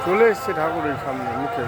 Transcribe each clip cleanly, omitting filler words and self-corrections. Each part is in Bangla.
চলে এসছে ঠাকুরের সামনে মুখে।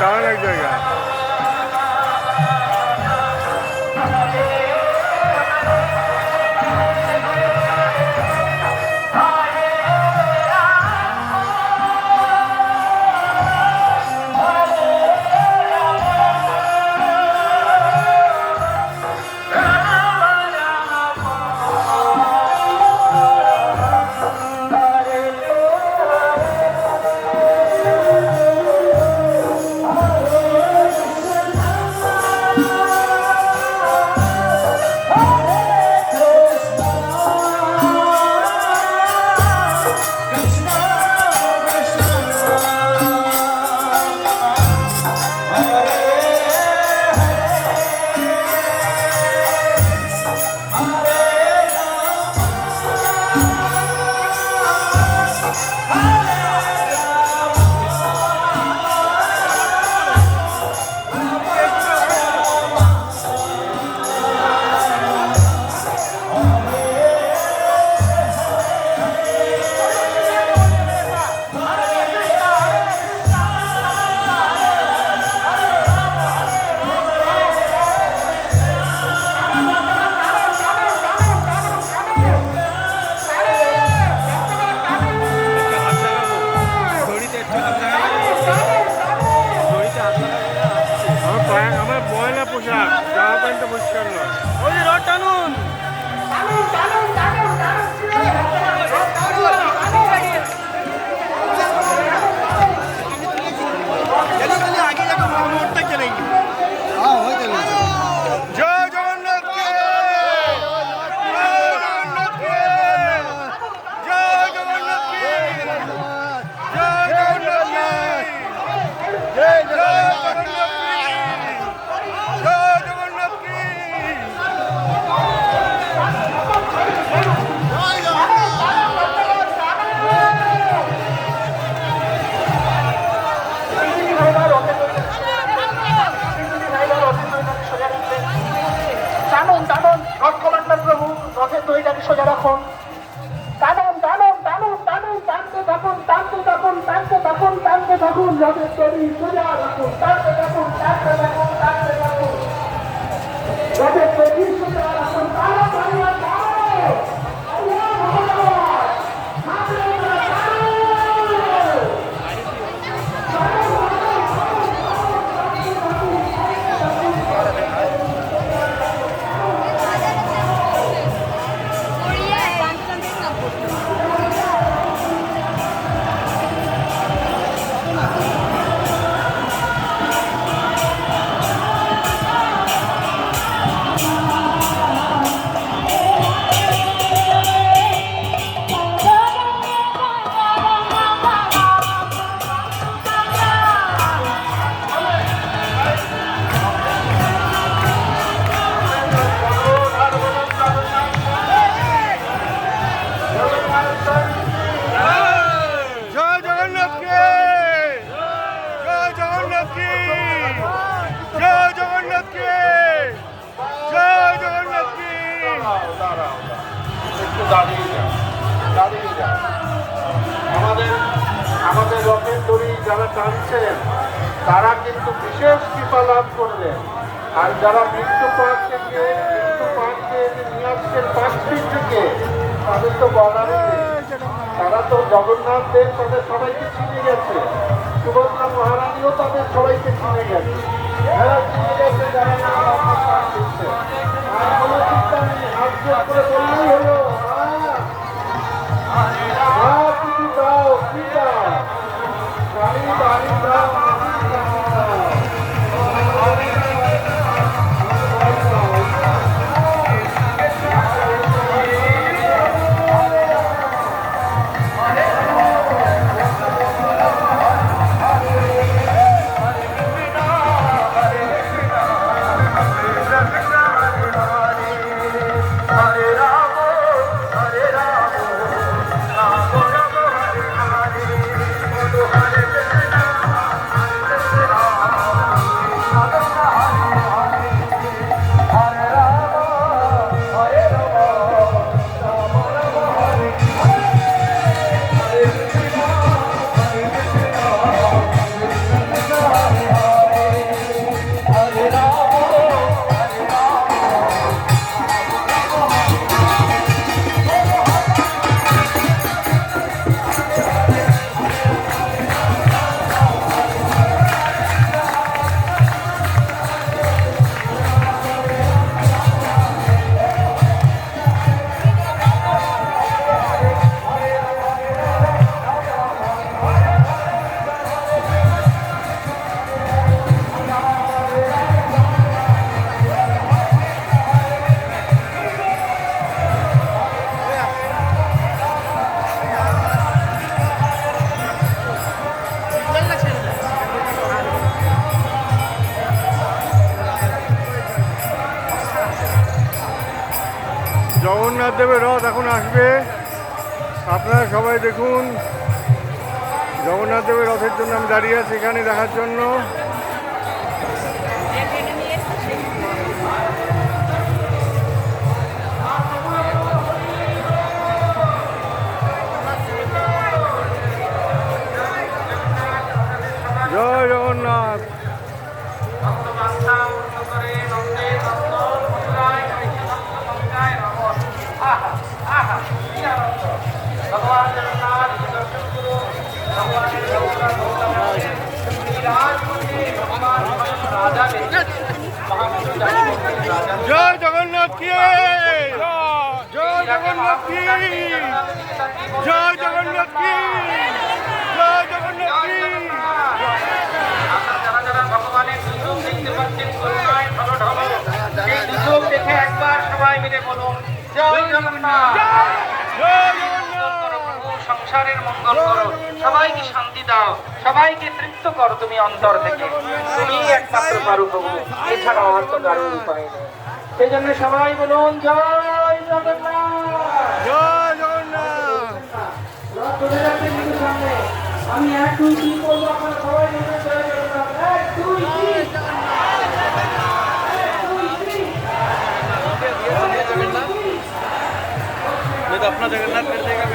দাঁড়ান এক জায়গায়। আমার ময়লা পোশাক, জামা প্যান্টটা পরিষ্কার নয়। ওই রড টানুন। জয় জগন্নাথ কে, জয় জগন্নাথ কে, জয় জগন্নাথ কে, জয় জগন্নাথ কে, জয় জগন্নাথ কে। টানুন টানুন রথ কমান্ডার প্রভু, রথের দড়িটাকে সোজা রাখুন। টানুন টানুন টানুন টানুন, টানতে থাকুন টানতে থাকুন টানতে থাকুন টানতে থাকুন, রথের দড়ি সোজা রাখুন। টানতে থাকুন টানতে থাকুন টানতে থাকুন, রথের দড়ি সোজা রাখুন। টানো টানো টানো, আল্লাহ ভগবান হাতে টানো। আমাদের রথের দড়ি যারা টানছেন তারা কিন্তু বিশেষ কৃপা লাভ করবেন। আর যারা মৃত্যু পাককে নিয়ে আসছেন 5 দিন থেকে, তাদের তো বলার নেই। তারা তো জগন্নাথ দেব তাদের সবাইকে চিনে গেছে। সুভদ্রা মহারানীও তাদের সবাইকে চিনে গেছে। এরা চিনে গেছে যারা না আমাকে প্রাণ দিচ্ছে। আর কোনো চিন্তা নেই, হাত জোর করে বললেই হলো, কিছু দাও, কি দাও, গাড়ি বাড়ি দাও, জগন্নাথ দেবের রথ এখন আসবে। আপনারা সবাই দেখুন, জগন্নাথ দেবের রথের জন্য আমি দাঁড়িয়ে আছি এখানে দেখার জন্য। জয় জগন্নাথ। জয় জগন্নাথ কি, জয় জগন্নাথ কি, জয় জগন্নাথ কি, জয় জগন্নাথ কি। যারা ভগবানের সুযোগ দেখতে পাচ্ছেন, করুণায় ঢলো ঢলো, সেই সুযোগ দেখে একবার সবাই মিলে বলুন জয় জগন্নাথ। সংসারের মঙ্গল করো, সবাইকে শান্তি দাও, সবাইকে তৃপ্ত করো তুমি অন্তর থেকে। তুমি একমাত্র পারো প্রভু, এছাড়া আর তো কারোর উপায় নেই। সেই জন্য সবাই বলুন জয় জগন্নাথ, জয় জগন্নাথ। আমি 1 2 3 বলবো, আপনারা সবাই বলবেন জয় জগন্নাথ। 1 2 3, 1 2 3। मैं तो अपना जगन्नाथ कर देगा।